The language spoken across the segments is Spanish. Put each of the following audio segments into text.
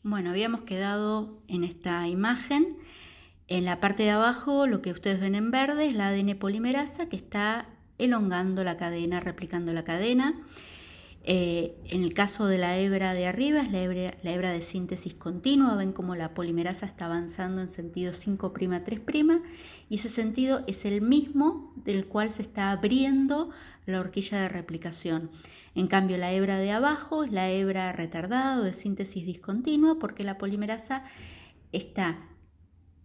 Bueno, habíamos quedado en esta imagen. En la parte de abajo, lo que ustedes ven en verde es la ADN polimerasa que está elongando la cadena, replicando la cadena. En el caso de la hebra de arriba es la hebra de síntesis continua. Ven cómo la polimerasa está avanzando en sentido 5'3' y ese sentido es el mismo del cual se está abriendo la horquilla de replicación. En cambio, la hebra de abajo es la hebra retardada o de síntesis discontinua porque la polimerasa está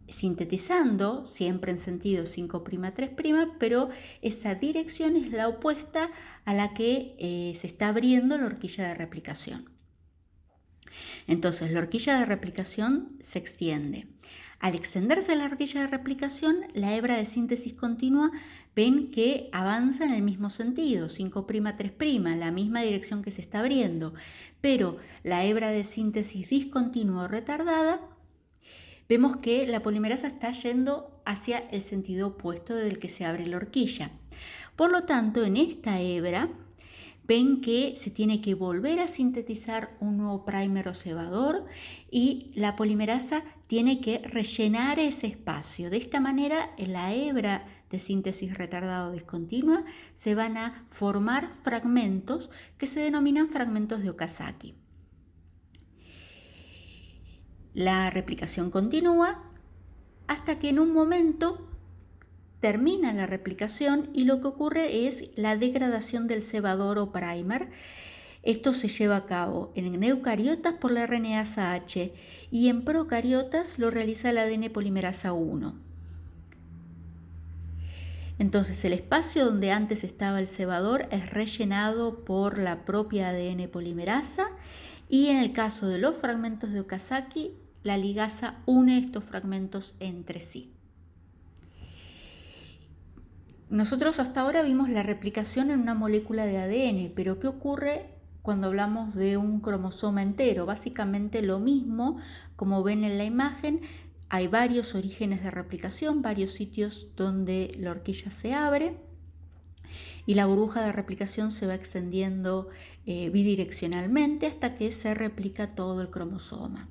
sintetizando siempre en sentido 5'3', pero esa dirección es la opuesta a la que se está abriendo la horquilla de replicación. Entonces la horquilla de replicación se extiende. Al extenderse la horquilla de replicación, la hebra de síntesis continua ven que avanza en el mismo sentido, 5'3', la misma dirección que se está abriendo, pero la hebra de síntesis discontinua o retardada, vemos que la polimerasa está yendo hacia el sentido opuesto del que se abre la horquilla. Por lo tanto, en esta hebra ven que se tiene que volver a sintetizar un nuevo primer o cebador y la polimerasa tiene que rellenar ese espacio. De esta manera, en la hebra de síntesis retardada o discontinua se van a formar fragmentos que se denominan fragmentos de Okazaki. La replicación continúa hasta que en un momento termina la replicación y lo que ocurre es la degradación del cebador o primer. Esto se lleva a cabo en eucariotas por la RNasa H y en procariotas lo realiza el ADN polimerasa 1. Entonces el espacio donde antes estaba el cebador es rellenado por la propia ADN polimerasa y en el caso de los fragmentos de Okazaki, la ligasa une estos fragmentos entre sí. Nosotros hasta ahora vimos la replicación en una molécula de ADN, pero ¿qué ocurre cuando hablamos de un cromosoma entero? Básicamente lo mismo, como ven en la imagen, hay varios orígenes de replicación, varios sitios donde la horquilla se abre y la burbuja de replicación se va extendiendo bidireccionalmente hasta que se replica todo el cromosoma.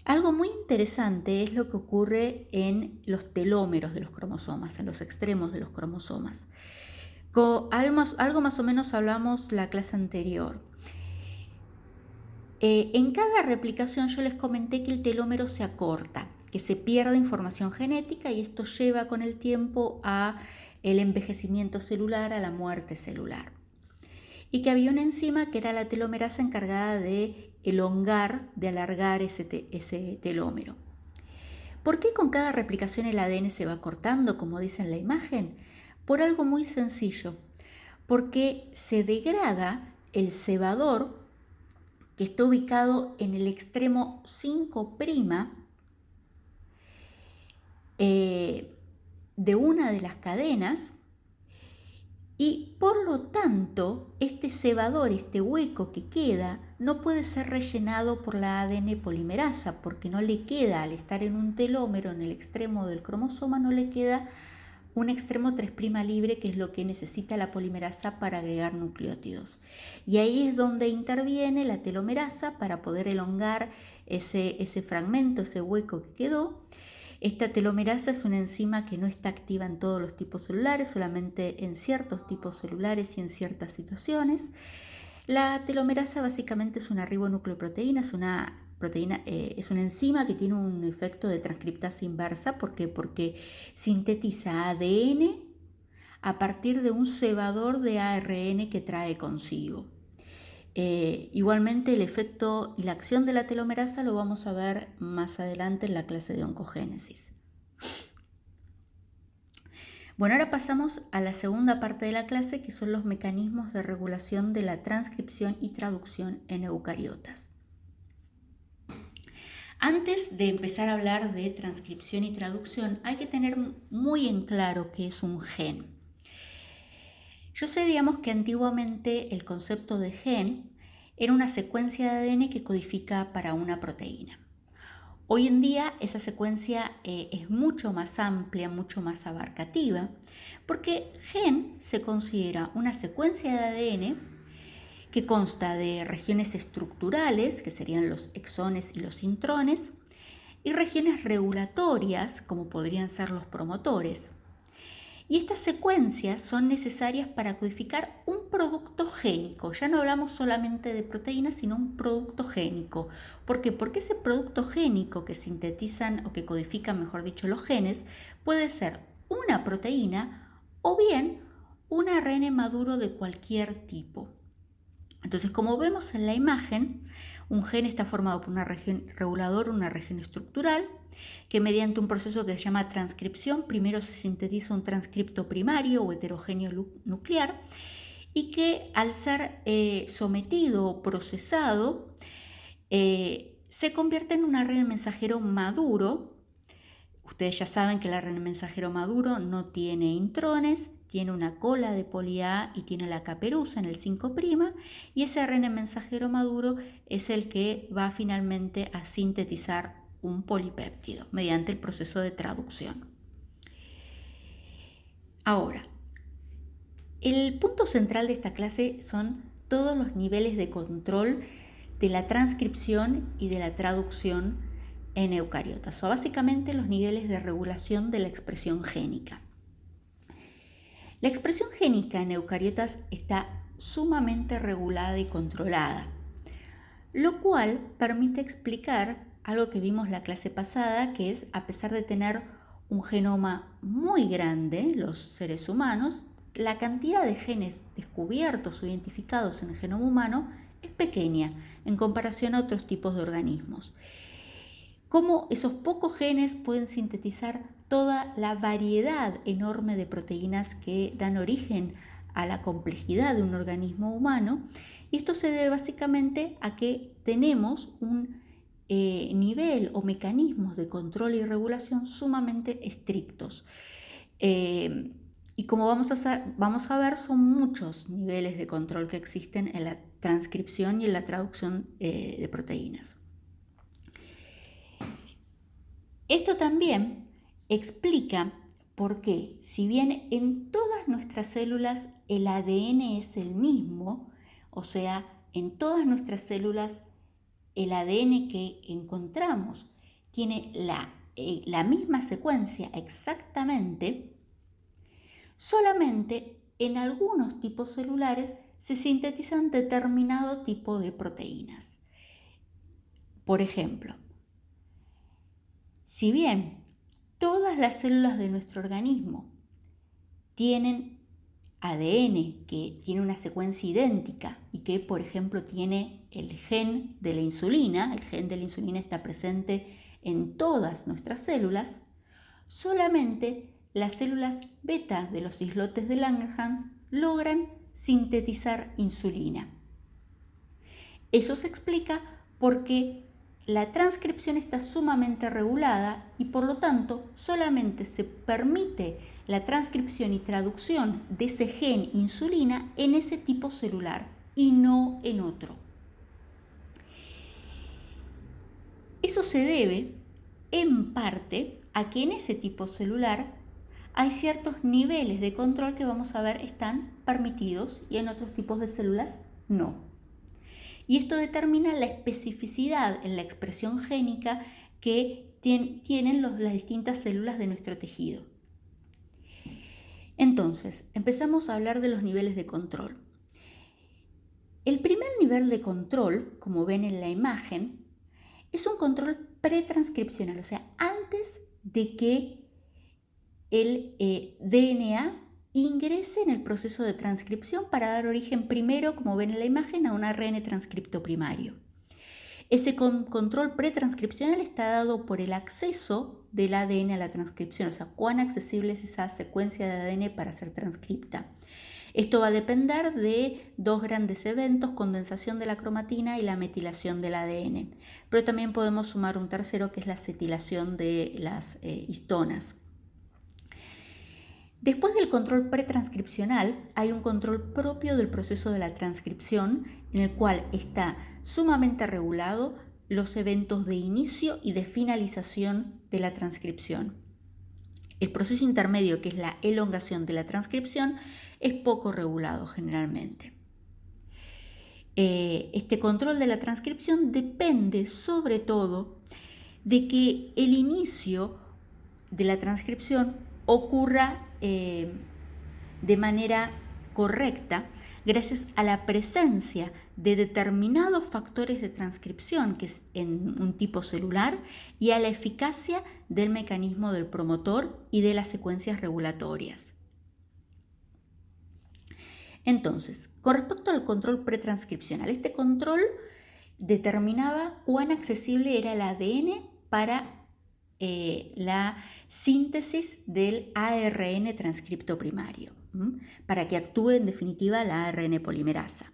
Algo muy interesante es lo que ocurre en los telómeros de los cromosomas, en los extremos de los cromosomas. Algo más o menos hablamos la clase anterior. En cada replicación yo les comenté que el telómero se acorta, que se pierde información genética y esto lleva con el tiempo a el envejecimiento celular, a la muerte celular. Y que había una enzima que era la telomerasa encargada de elongar, de alargar ese telómero. ¿Por qué con cada replicación el ADN se va cortando, como dice en la imagen? Por algo muy sencillo, porque se degrada el cebador que está ubicado en el extremo 5' de una de las cadenas y por lo tanto este cebador, este hueco que queda, no puede ser rellenado por la ADN polimerasa porque no le queda, al estar en un telómero en el extremo del cromosoma, no le queda un extremo 3' libre, que es lo que necesita la polimerasa para agregar nucleótidos. Y ahí es donde interviene la telomerasa para poder elongar ese fragmento, ese hueco que quedó. Esta telomerasa es una enzima que no está activa en todos los tipos celulares, solamente en ciertos tipos celulares y en ciertas situaciones. La telomerasa básicamente es una ribonucleoproteína, es una enzima que tiene un efecto de transcriptasa inversa. ¿Por qué? Porque sintetiza ADN a partir de un cebador de ARN que trae consigo. Igualmente el efecto y la acción de la telomerasa lo vamos a ver más adelante en la clase de oncogénesis. Bueno, ahora pasamos a la segunda parte de la clase, que son los mecanismos de regulación de la transcripción y traducción en eucariotas. Antes de empezar a hablar de transcripción y traducción, hay que tener muy en claro qué es un gen. Yo sé, digamos, que antiguamente el concepto de gen era una secuencia de ADN que codifica para una proteína. Hoy en día esa secuencia es mucho más amplia, mucho más abarcativa, porque gen se considera una secuencia de ADN que consta de regiones estructurales, que serían los exones y los intrones, y regiones regulatorias, como podrían ser los promotores. Y estas secuencias son necesarias para codificar un producto génico. Ya no hablamos solamente de proteínas, sino un producto génico. ¿Por qué? Porque ese producto génico que sintetizan o que codifican, mejor dicho, los genes, puede ser una proteína o bien un ARN maduro de cualquier tipo. Entonces, como vemos en la imagen, un gen está formado por una región reguladora, una región estructural, que mediante un proceso que se llama transcripción, primero se sintetiza un transcripto primario o heterogéneo nuclear, y que al ser sometido o procesado, se convierte en un ARN mensajero maduro. Ustedes ya saben que el ARN mensajero maduro no tiene intrones, tiene una cola de poli A y tiene la caperuza en el 5', y ese ARN mensajero maduro es el que va finalmente a sintetizar un polipéptido mediante el proceso de traducción. Ahora, el punto central de esta clase son todos los niveles de control de la transcripción y de la traducción en eucariotas, o básicamente los niveles de regulación de la expresión génica. La expresión génica en eucariotas está sumamente regulada y controlada, lo cual permite explicar algo que vimos la clase pasada, que es, a pesar de tener un genoma muy grande, los seres humanos, la cantidad de genes descubiertos o identificados en el genoma humano es pequeña en comparación a otros tipos de organismos. Cómo esos pocos genes pueden sintetizar toda la variedad enorme de proteínas que dan origen a la complejidad de un organismo humano, y esto se debe básicamente a que tenemos un nivel o mecanismos de control y regulación sumamente estrictos. Y como vamos a ver, son muchos niveles de control que existen en la transcripción y en la traducción de proteínas. Esto también explica por qué, si bien en todas nuestras células el ADN es el mismo, o sea, en todas nuestras células el ADN que encontramos tiene la misma secuencia exactamente, solamente en algunos tipos celulares se sintetizan determinado tipo de proteínas. Por ejemplo, si bien todas las células de nuestro organismo tienen ADN que tiene una secuencia idéntica y que, por ejemplo, tiene el gen de la insulina está presente en todas nuestras células, solamente las células beta de los islotes de Langerhans logran sintetizar insulina. Eso se explica porque la transcripción está sumamente regulada y por lo tanto solamente se permite la transcripción y traducción de ese gen insulina en ese tipo celular y no en otro. Eso se debe en parte a que en ese tipo celular hay ciertos niveles de control que vamos a ver están permitidos y en otros tipos de células no. Y esto determina la especificidad en la expresión génica que tienen las distintas células de nuestro tejido. Entonces, empezamos a hablar de los niveles de control. El primer nivel de control, como ven en la imagen, es un control pretranscripcional, o sea, antes de que el DNA ingrese en el proceso de transcripción para dar origen primero, como ven en la imagen, a un ARN transcripto primario. Ese control pretranscripcional está dado por el acceso del ADN a la transcripción, o sea, cuán accesible es esa secuencia de ADN para ser transcripta. Esto va a depender de dos grandes eventos: condensación de la cromatina y la metilación del ADN. Pero también podemos sumar un tercero, que es la acetilación de las histonas. Después del control pretranscripcional hay un control propio del proceso de la transcripción, en el cual está sumamente regulado los eventos de inicio y de finalización de la transcripción. El proceso intermedio, que es la elongación de la transcripción, es poco regulado generalmente. este control de la transcripción depende sobre todo de que el inicio de la transcripción ocurra de manera correcta gracias a la presencia de determinados factores de transcripción, que es en un tipo celular, y a la eficacia del mecanismo del promotor y de las secuencias regulatorias. Entonces, con respecto al control pretranscripcional, este control determinaba cuán accesible era el ADN para la síntesis del ARN transcripto primario, para que actúe en definitiva la ARN polimerasa.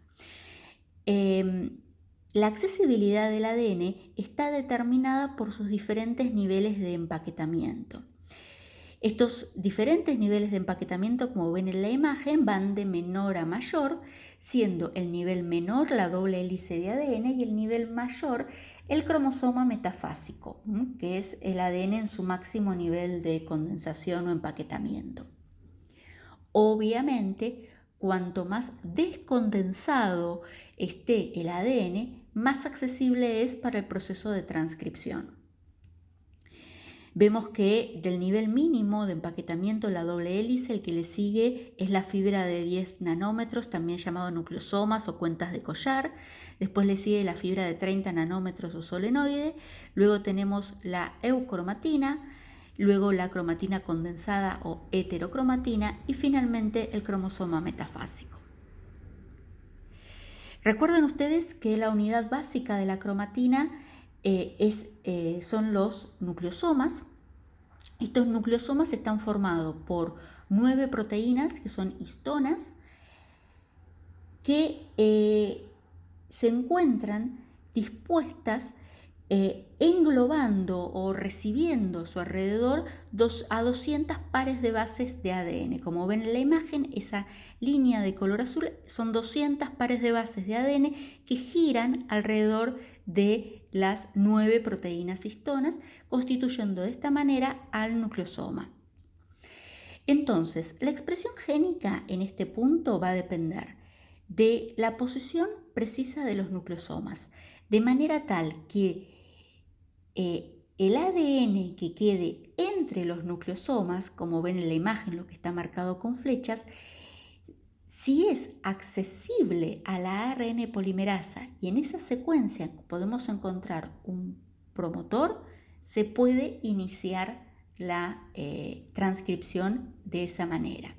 La accesibilidad del ADN está determinada por sus diferentes niveles de empaquetamiento. Estos diferentes niveles de empaquetamiento, como ven en la imagen, van de menor a mayor, siendo el nivel menor la doble hélice de ADN y el nivel mayor el cromosoma metafásico, que es el ADN en su máximo nivel de condensación o empaquetamiento. Obviamente, cuanto más descondensado esté el ADN, más accesible es para el proceso de transcripción. Vemos que del nivel mínimo de empaquetamiento de la doble hélice, el que le sigue es la fibra de 10 nanómetros, también llamado nucleosomas o cuentas de collar. Después le sigue la fibra de 30 nanómetros o solenoide. Luego tenemos la eucromatina, luego la cromatina condensada o heterocromatina y finalmente el cromosoma metafásico. Recuerden ustedes que la unidad básica de la cromatina son los nucleosomas. Estos nucleosomas están formados por 9 proteínas que son histonas que se encuentran dispuestas englobando o recibiendo a su alrededor a 200 pares de bases de ADN. Como ven en la imagen, esa línea de color azul son 200 pares de bases de ADN que giran alrededor de las 9 proteínas histonas, constituyendo de esta manera al nucleosoma. Entonces, la expresión génica en este punto va a depender de la posición precisa de los nucleosomas, de manera tal que el ADN que quede entre los nucleosomas, como ven en la imagen lo que está marcado con flechas, si es accesible a la ARN polimerasa y en esa secuencia podemos encontrar un promotor, se puede iniciar la transcripción de esa manera.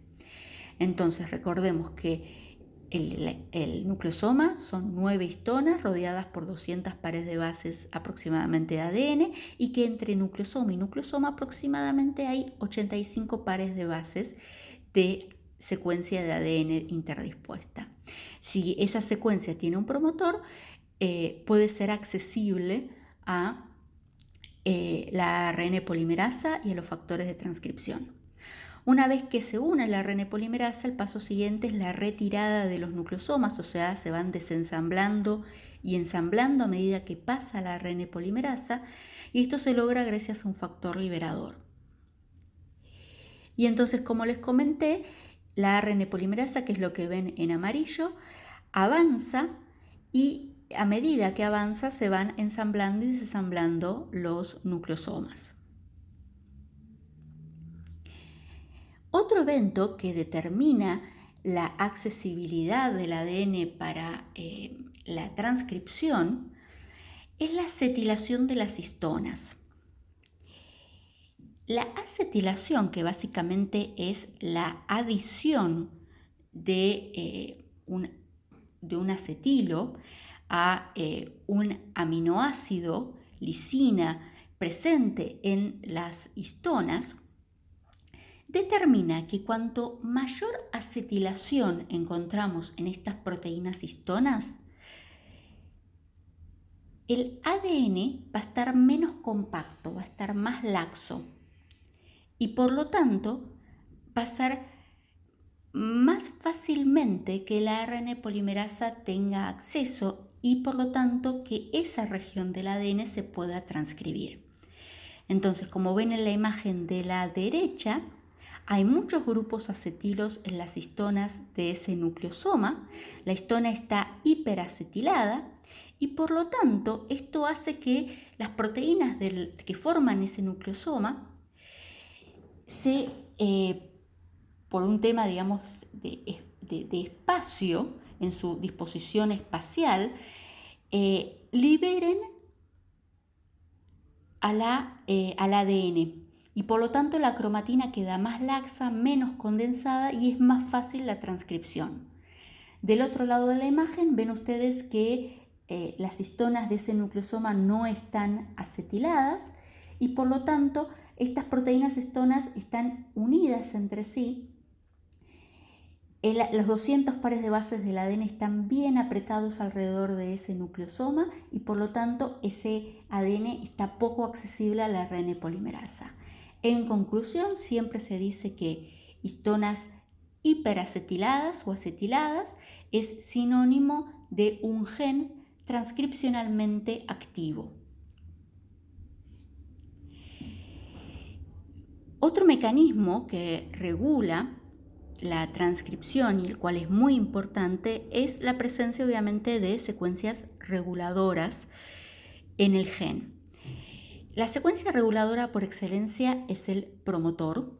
Entonces recordemos que el nucleosoma son 9 histonas rodeadas por 200 pares de bases aproximadamente de ADN y que entre nucleosoma y nucleosoma aproximadamente hay 85 pares de bases de secuencia de ADN interdispuesta. Si esa secuencia tiene un promotor, puede ser accesible a la ARN polimerasa y a los factores de transcripción. Una vez que se une la ARN polimerasa, el paso siguiente es la retirada de los nucleosomas, o sea, se van desensamblando y ensamblando a medida que pasa la ARN polimerasa, y esto se logra gracias a un factor liberador. Y entonces, como les comenté, la ARN polimerasa, que es lo que ven en amarillo, avanza y a medida que avanza se van ensamblando y desensamblando los nucleosomas. Otro evento que determina la accesibilidad del ADN para la transcripción es la acetilación de las histonas. La acetilación, que básicamente es la adición de un acetilo a un aminoácido, lisina, presente en las histonas, determina que cuanto mayor acetilación encontramos en estas proteínas histonas, el ADN va a estar menos compacto, va a estar más laxo y por lo tanto va a ser más fácilmente que la ARN polimerasa tenga acceso y por lo tanto que esa región del ADN se pueda transcribir. Entonces, como ven en la imagen de la derecha, Hay muchos grupos acetilos en las histonas de ese nucleosoma. La histona está hiperacetilada y por lo tanto esto hace que las proteínas que forman ese nucleosoma por un tema, digamos, de espacio en su disposición espacial, liberen al ADN y por lo tanto la cromatina queda más laxa, menos condensada y es más fácil la transcripción. Del otro lado de la imagen ven ustedes que las histonas de ese nucleosoma no están acetiladas y por lo tanto estas proteínas histonas están unidas entre sí. Los 200 pares de bases del ADN están bien apretados alrededor de ese nucleosoma y por lo tanto ese ADN está poco accesible a la ARN polimerasa. En conclusión, siempre se dice que histonas hiperacetiladas o acetiladas es sinónimo de un gen transcripcionalmente activo. Otro mecanismo que regula la transcripción y el cual es muy importante es la presencia obviamente de secuencias reguladoras en el gen. La secuencia reguladora por excelencia es el promotor.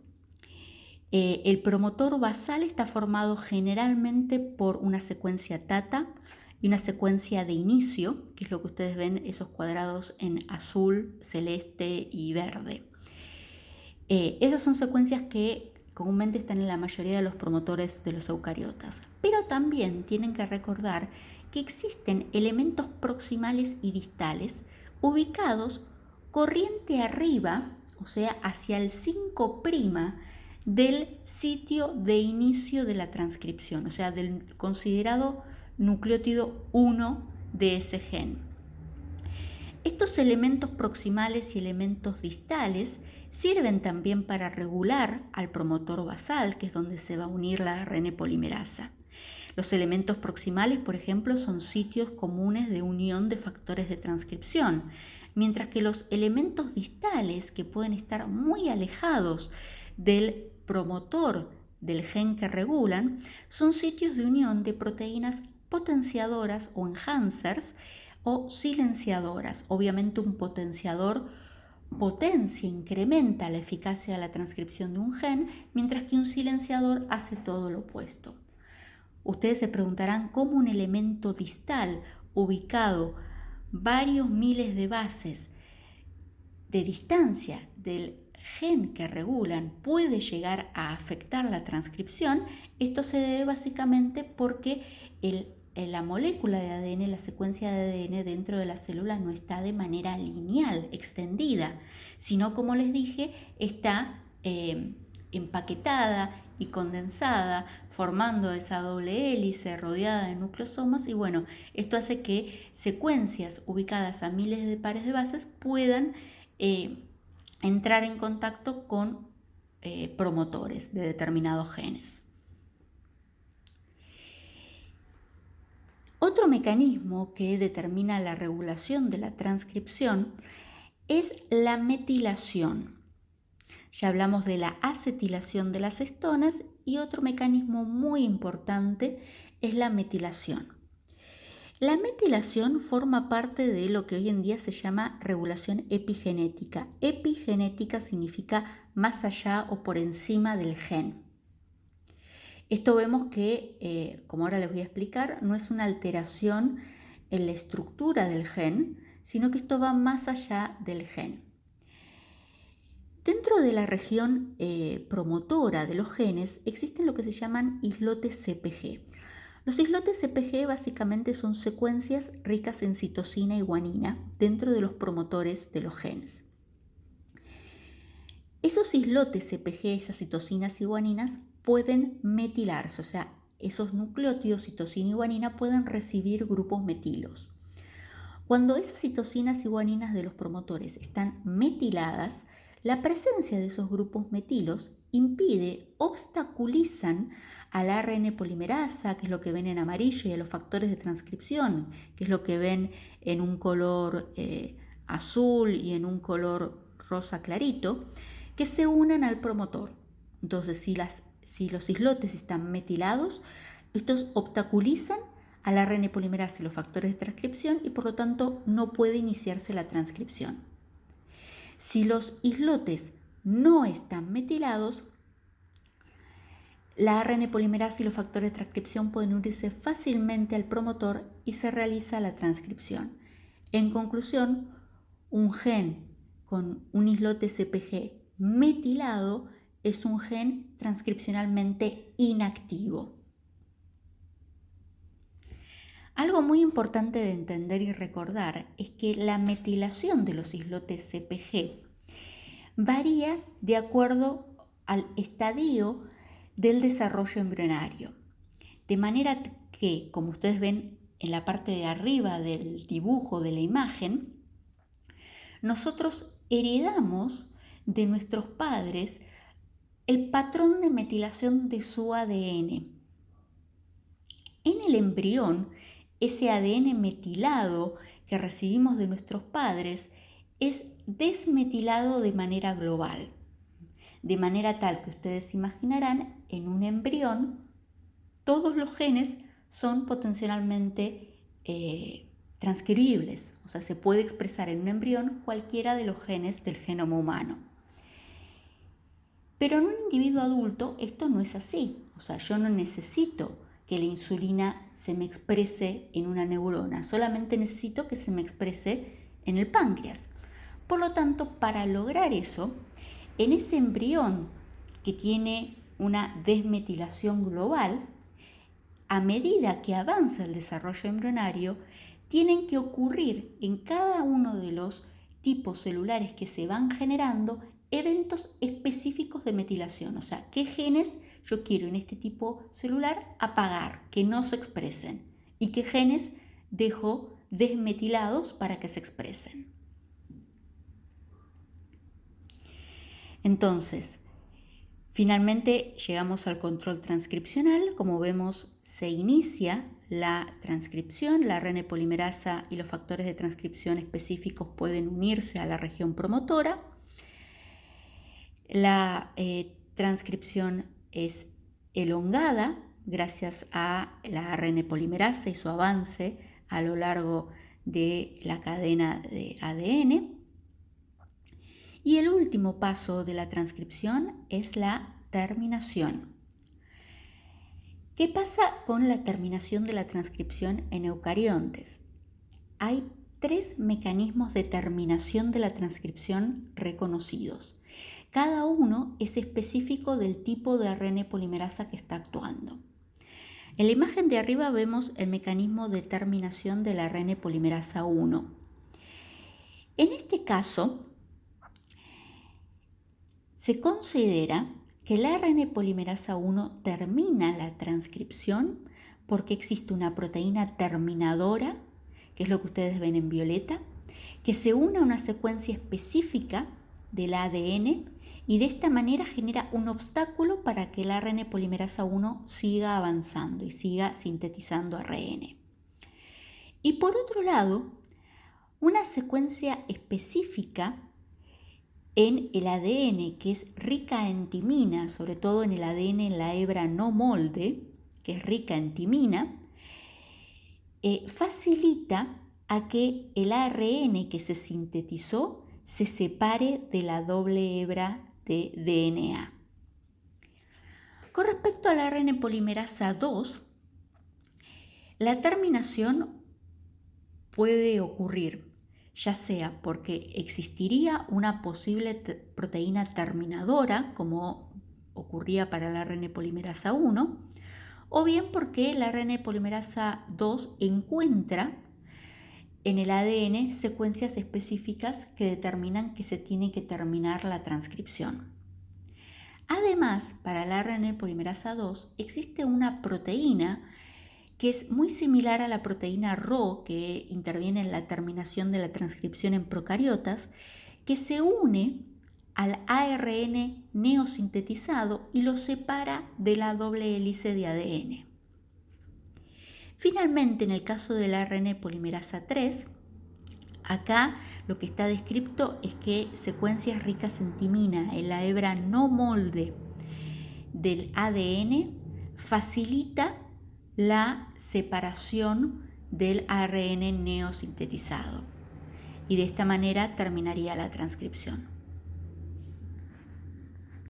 El promotor basal está formado generalmente por una secuencia TATA y una secuencia de inicio, que es lo que ustedes ven, esos cuadrados en azul, celeste y verde. Esas son secuencias que comúnmente están en la mayoría de los promotores de los eucariotas, pero también tienen que recordar que existen elementos proximales y distales ubicados corriente arriba, o sea, hacia el 5' del sitio de inicio de la transcripción, o sea, del considerado nucleótido 1 de ese gen. Estos elementos proximales y elementos distales sirven también para regular al promotor basal, que es donde se va a unir la ARN polimerasa. Los elementos proximales, por ejemplo, son sitios comunes de unión de factores de transcripción, mientras que los elementos distales, que pueden estar muy alejados del promotor del gen que regulan, son sitios de unión de proteínas potenciadoras o enhancers o silenciadoras. Obviamente un potenciador potencia, incrementa la eficacia de la transcripción de un gen, mientras que un silenciador hace todo lo opuesto. Ustedes se preguntarán cómo un elemento distal ubicado varios miles de bases de distancia del gen que regulan puede llegar a afectar la transcripción. Esto se debe básicamente porque la molécula de ADN, la secuencia de ADN dentro de la célula no está de manera lineal, extendida, sino, como les dije, está empaquetada y condensada, formando esa doble hélice rodeada de nucleosomas y bueno, esto hace que secuencias ubicadas a miles de pares de bases puedan entrar en contacto con promotores de determinados genes. Otro mecanismo que determina la regulación de la transcripción es la metilación. Ya hablamos de la acetilación de las histonas y otro mecanismo muy importante es la metilación. La metilación forma parte de lo que hoy en día se llama regulación epigenética. Epigenética significa más allá o por encima del gen. Esto vemos que, como ahora les voy a explicar, no es una alteración en la estructura del gen, sino que esto va más allá del gen. Dentro de la región promotora de los genes existen lo que se llaman islotes CpG. Los islotes CpG básicamente son secuencias ricas en citosina y guanina dentro de los promotores de los genes. Esos islotes CpG, esas citosinas y guaninas, pueden metilarse, o sea, esos nucleótidos, citosina y guanina, pueden recibir grupos metilos. Cuando esas citosinas y guaninas de los promotores están metiladas, la presencia de esos grupos metilos impide, obstaculizan a la ARN polimerasa, que es lo que ven en amarillo, y a los factores de transcripción, que es lo que ven en un color azul y en un color rosa clarito, que se unan al promotor. Entonces, si los islotes están metilados, estos obstaculizan a la ARN polimerasa y los factores de transcripción y por lo tanto no puede iniciarse la transcripción. Si los islotes no están metilados, la ARN polimerasa y los factores de transcripción pueden unirse fácilmente al promotor y se realiza la transcripción. En conclusión, un gen con un islote CpG metilado es un gen transcripcionalmente inactivo. Algo muy importante de entender y recordar es que la metilación de los islotes CpG varía de acuerdo al estadio del desarrollo embrionario. De manera que, como ustedes ven en la parte de arriba del dibujo de la imagen, nosotros heredamos de nuestros padres el patrón de metilación de su ADN. En el embrión, ese ADN metilado que recibimos de nuestros padres es desmetilado de manera global, de manera tal que ustedes imaginarán, en un embrión todos los genes son potencialmente transcribibles, o sea, se puede expresar en un embrión cualquiera de los genes del genoma humano. Pero en un individuo adulto esto no es así, o sea, yo no necesito que la insulina se me exprese en una neurona, solamente necesito que se me exprese en el páncreas. Por lo tanto, para lograr eso, en ese embrión que tiene una desmetilación global, a medida que avanza el desarrollo embrionario, tienen que ocurrir en cada uno de los tipos celulares que se van generando eventos específicos de metilación, o sea, qué genes yo quiero en este tipo celular apagar, que no se expresen, y qué genes dejo desmetilados para que se expresen. Entonces, finalmente llegamos al control transcripcional. Como vemos, se inicia la transcripción, la ARN polimerasa y los factores de transcripción específicos pueden unirse a la región promotora. La transcripción es elongada gracias a la ARN polimerasa y su avance a lo largo de la cadena de ADN. Y el último paso de la transcripción es la terminación. ¿Qué pasa con la terminación de la transcripción en eucariontes? Hay 3 mecanismos de terminación de la transcripción reconocidos. Cada uno es específico del tipo de ARN polimerasa que está actuando. En la imagen de arriba vemos el mecanismo de terminación de la ARN polimerasa 1. En este caso, se considera que la ARN polimerasa 1 termina la transcripción porque existe una proteína terminadora, que es lo que ustedes ven en violeta, que se une a una secuencia específica del ADN y de esta manera genera un obstáculo para que la ARN polimerasa 1 siga avanzando y siga sintetizando ARN. Y por otro lado, una secuencia específica en el ADN que es rica en timina, sobre todo en el ADN en la hebra no molde, que es rica en timina, facilita a que el ARN que se sintetizó se separe de la doble hebra de DNA. Con respecto al ARN polimerasa 2, la terminación puede ocurrir ya sea porque existiría una posible proteína terminadora, como ocurría para la ARN polimerasa 1, o bien porque la ARN polimerasa 2 encuentra en el ADN secuencias específicas que determinan que se tiene que terminar la transcripción. Además, para la ARN polimerasa 2 existe una proteína que es muy similar a la proteína Rho que interviene en la terminación de la transcripción en procariotas, que se une al ARN neosintetizado y lo separa de la doble hélice de ADN. Finalmente, en el caso de la ARN polimerasa 3, acá lo que está descrito es que secuencias ricas en timina en la hebra no molde del ADN facilita la separación del ARN neosintetizado y de esta manera terminaría la transcripción.